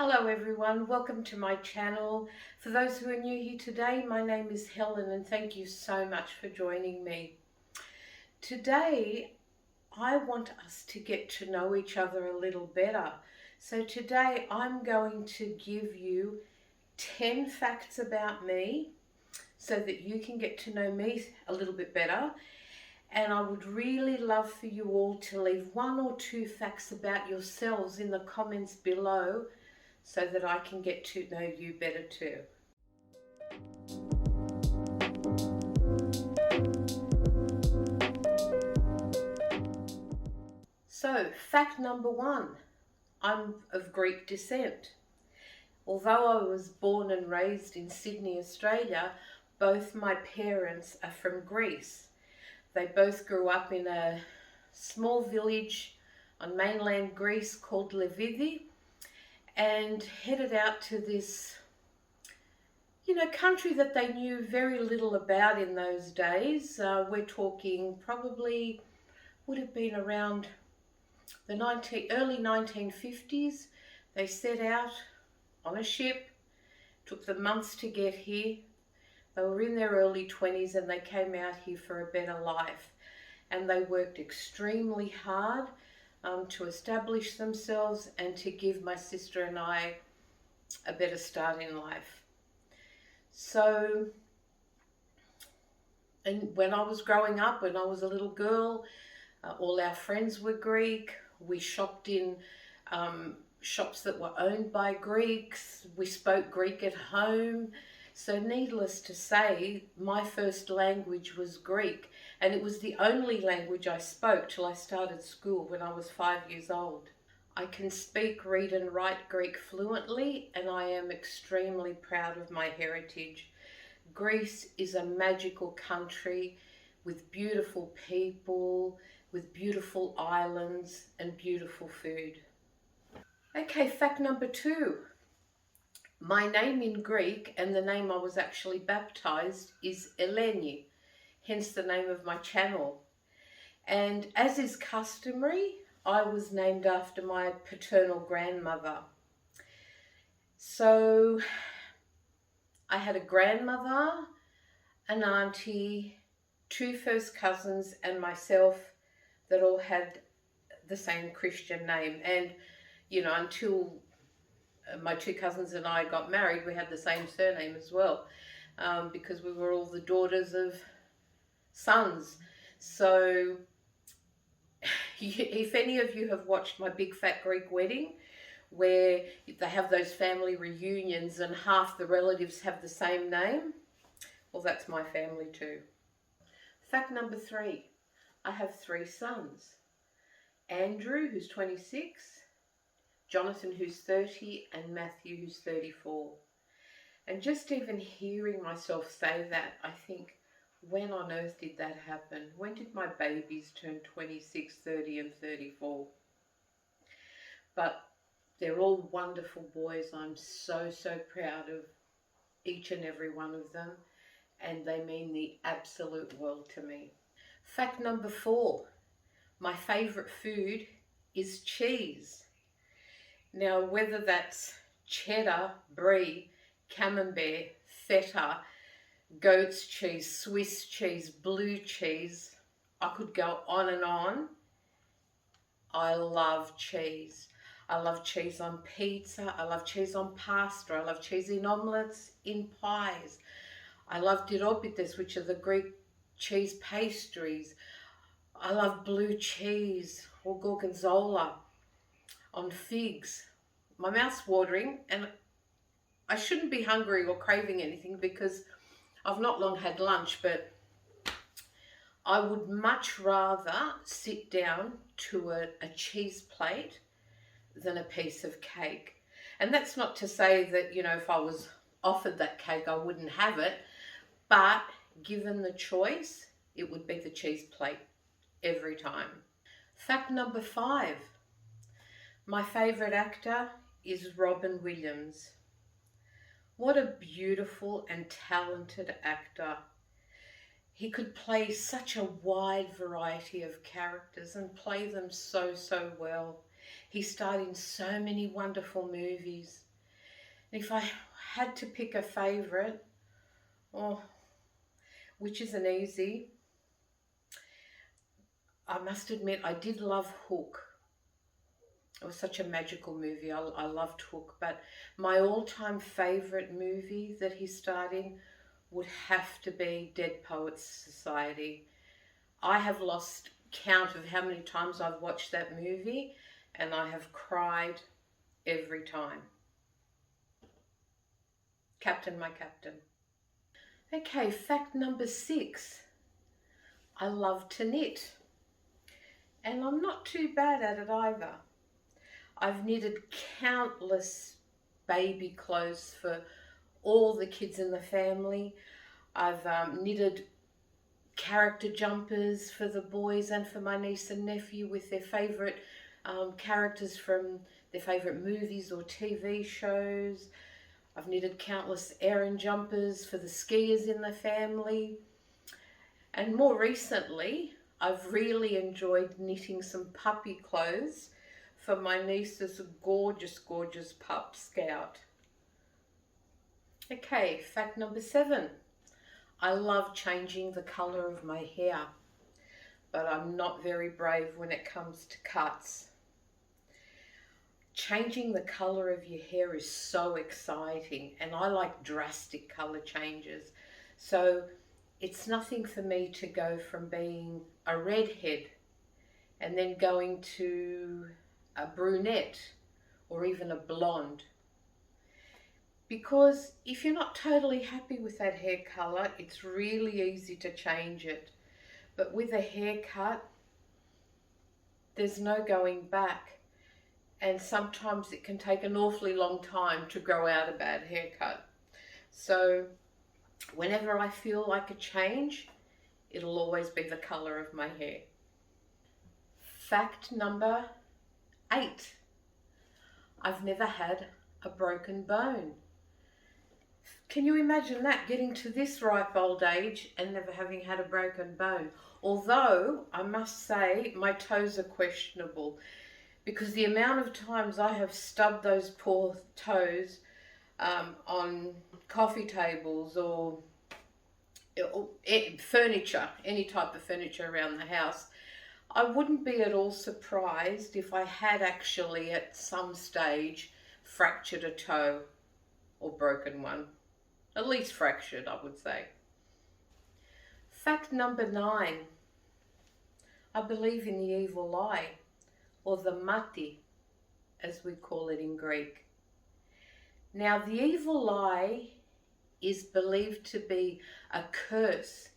Hello everyone, welcome to my channel. For those who are new here today, my name is Helen and thank you so much for joining me. Today, I want us to get to know each other a little better. So today I'm going to give you 10 facts about me so that you can get to know me a little bit better. And I would really love for you all to leave 1 or 2 facts about yourselves in the comments below so that I can get to know you better too. So, fact number 1, I'm of Greek descent. Although I was born and raised in Sydney, Australia, both my parents are from Greece. They both grew up in a small village on mainland Greece called Levidi and headed out to this, country that they knew very little about in those days. We're talking probably would have been around the early 1950s. They set out on a ship, took them months to get here. They were in their early 20s and they came out here for a better life. And they worked extremely hard to establish themselves and to give my sister and I a better start in life. So, and when I was growing up, when I was a little girl, all our friends were Greek. We shopped in shops that were owned by Greeks. We spoke Greek at home. So needless to say, my first language was Greek, and it was the only language I spoke till I started school when I was 5 years old. I can speak, read and write Greek fluently, and I am extremely proud of my heritage. Greece is a magical country with beautiful people, with beautiful islands and beautiful food. Okay, fact number 2. My name in Greek, and the name I was actually baptized, is Eleni, hence the name of my channel. And as is customary, I was named after my paternal grandmother. So I had a grandmother, an auntie, 2 first cousins and myself that all had the same Christian name. And, until my 2 cousins and I got married, we had the same surname as well, because we were all the daughters of sons. So if any of you have watched my Big Fat Greek Wedding, where they have those family reunions and half the relatives have the same name, well, that's my family too. Fact number 3, I have 3 sons. Andrew, who's 26, Jonathan, who's 30, and Matthew, who's 34. And just even hearing myself say that, I think, when on earth did that happen? When did my babies turn 26, 30, and 34? But they're all wonderful boys. I'm so, so proud of each and every one of them, and they mean the absolute world to me. Fact number 4, my favourite food is cheese. Now, whether that's cheddar, brie, camembert, feta, goat's cheese, Swiss cheese, blue cheese, I could go on and on. I love cheese. I love cheese on pizza. I love cheese on pasta. I love cheese in omelettes, in pies. I love diropites, which are the Greek cheese pastries. I love blue cheese or gorgonzola on figs. My mouth's watering, and I shouldn't be hungry or craving anything because I've not long had lunch, but I would much rather sit down to a cheese plate than a piece of cake. And that's not to say that, if I was offered that cake, I wouldn't have it, but given the choice, it would be the cheese plate every time. Fact number 5, my favourite actor is Robin Williams. What a beautiful and talented actor. He could play such a wide variety of characters and play them so, so well. He starred in so many wonderful movies. If I had to pick a favourite, oh, which isn't easy, I must admit I did love Hook. It was such a magical movie. I loved Hook, but my all-time favourite movie that he starred in would have to be Dead Poets Society. I have lost count of how many times I've watched that movie, and I have cried every time. Captain, my captain. Okay, fact number 6. I love to knit, and I'm not too bad at it either. I've knitted countless baby clothes for all the kids in the family. I've knitted character jumpers for the boys and for my niece and nephew with their favourite characters from their favourite movies or TV shows. I've knitted countless errand jumpers for the skiers in the family. And more recently, I've really enjoyed knitting some puppy clothes for my niece's gorgeous, gorgeous pup, Scout. Okay, fact number 7. I love changing the colour of my hair, but I'm not very brave when it comes to cuts. Changing the colour of your hair is so exciting, and I like drastic colour changes. So it's nothing for me to go from being a redhead and then going to a brunette or even a blonde. Because if you're not totally happy with that hair colour, it's really easy to change it. But with a haircut, there's no going back. And sometimes it can take an awfully long time to grow out a bad haircut. So whenever I feel like a change, it'll always be the colour of my hair. Fact number 8. I've never had a broken bone. Can you imagine that, getting to this ripe old age and never having had a broken bone? Although, I must say, my toes are questionable, because the amount of times I have stubbed those poor toes on coffee tables or furniture, any type of furniture around the house, I wouldn't be at all surprised if I had actually at some stage fractured a toe or broken one. At least fractured, I would say. Fact number 9. I believe in the evil eye, or the mati, as we call it in Greek. Now, the evil eye is believed to be a curse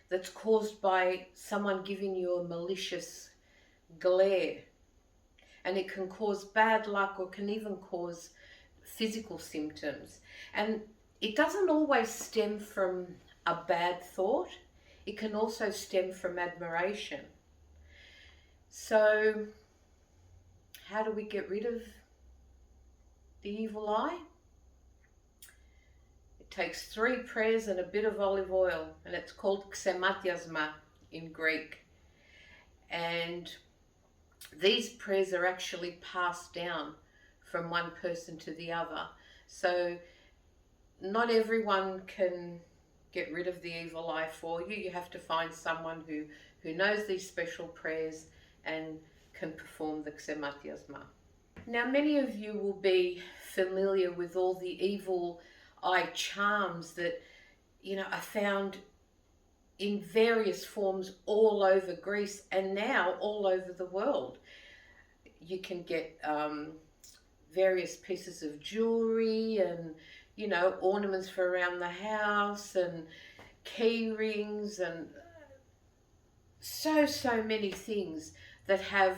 that's caused by someone giving you a malicious glare. And it can cause bad luck, or can even cause physical symptoms. And it doesn't always stem from a bad thought. It can also stem from admiration. So, how do we get rid of the evil eye? It takes 3 prayers and a bit of olive oil, and it's called xematiasma in Greek. And these prayers are actually passed down from one person to the other. So not everyone can get rid of the evil eye for you. You have to find someone who knows these special prayers and can perform the xematiasma. Now, many of you will be familiar with all the evil eye charms that, are found in various forms all over Greece and now all over the world. You can get various pieces of jewelry and ornaments for around the house and key rings and so many things that have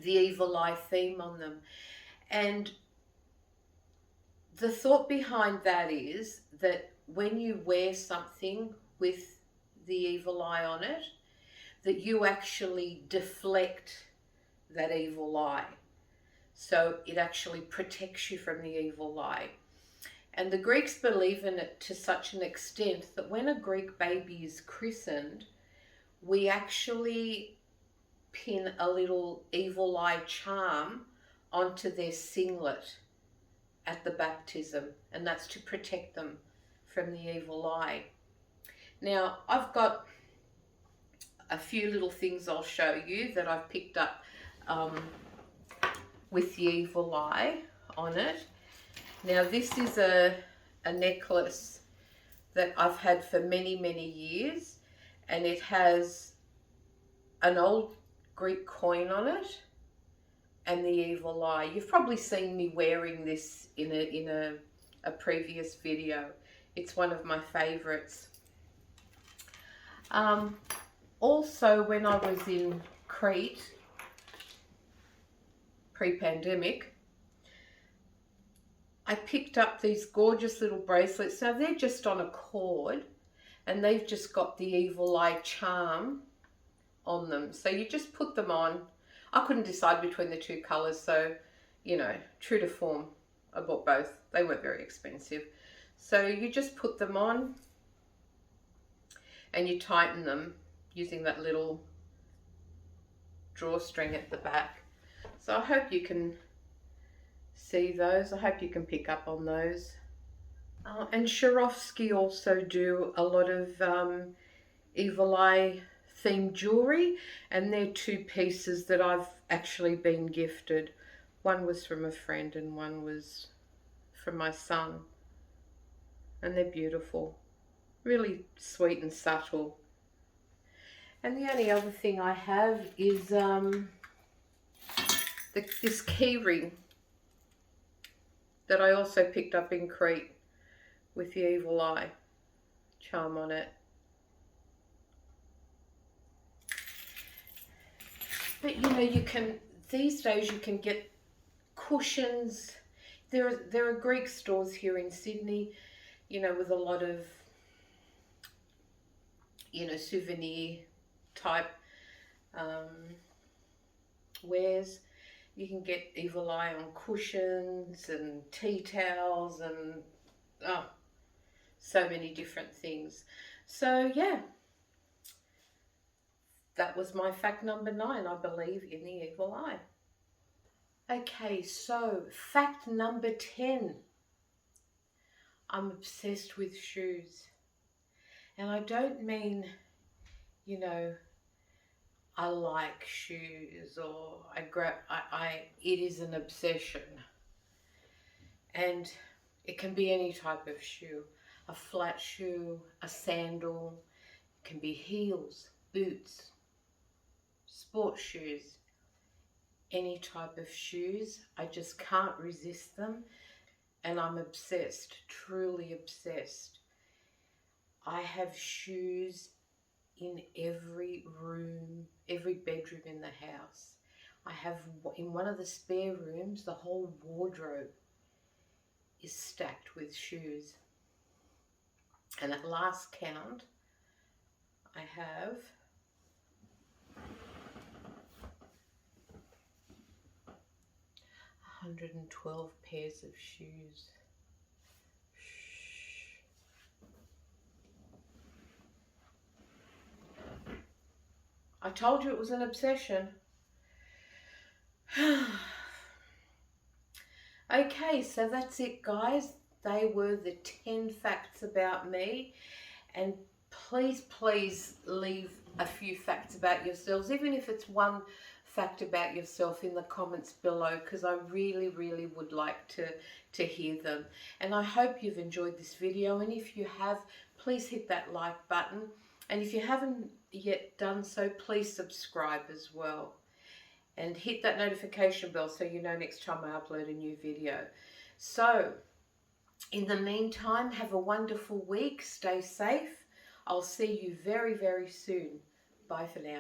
the evil eye theme on them. And the thought behind that is that when you wear something with the evil eye on it, that you actually deflect that evil eye. So it actually protects you from the evil eye. And the Greeks believe in it to such an extent that when a Greek baby is christened, we actually pin a little evil eye charm onto their singlet at the baptism, and that's to protect them from the evil eye. Now, I've got a few little things I'll show you that I've picked up with the evil eye on it. Now, this is a necklace that I've had for many, many years, and it has an old Greek coin on it and the evil eye. You've probably seen me wearing this in a previous video. It's one of my favorites. Also, when I was in Crete, pre-pandemic, I picked up these gorgeous little bracelets. Now, they're just on a cord, and they've just got the evil eye charm on them. So you just put them on. I couldn't decide between the two colours, so, you know, true to form, I bought both. They weren't very expensive. So you just put them on and you tighten them using that little drawstring at the back. So I hope you can see those. I hope you can pick up on those. And Swarovski also do a lot of evil eye themed jewelry, and they're two pieces that I've actually been gifted. One was from a friend and one was from my son, and they're beautiful, really sweet and subtle. And the only other thing I have is this key ring that I also picked up in Crete with the evil eye charm on it. But you know, you can, these days you can get cushions. There are Greek stores here in Sydney, you know, with a lot of, you know, souvenir type wares. You can get evil eye on cushions and tea towels and so many different things. So yeah, that was my fact number 9. I believe in the evil eye. Okay, so fact number 10. I'm obsessed with shoes. And I don't mean, you know, I like shoes or it is an obsession. And it can be any type of shoe. A flat shoe, a sandal, it can be heels, boots, sports shoes, any type of shoes. I just can't resist them, and I'm obsessed, truly obsessed. I have shoes in every room, every bedroom in the house. I have, in one of the spare rooms, the whole wardrobe is stacked with shoes. And at last count, I have 112 pairs of shoes. Shh. I told you it was an obsession. Okay, so that's it, guys. They were the 10 facts about me. And please, please leave a few facts about yourselves, even if it's one fact about yourself in the comments below, because I really, really would like to hear them. And I hope you've enjoyed this video. And if you have, please hit that like button. And if you haven't yet done so, please subscribe as well. And hit that notification bell so you know next time I upload a new video. So, in the meantime, have a wonderful week. Stay safe. I'll see you very, very soon. Bye for now.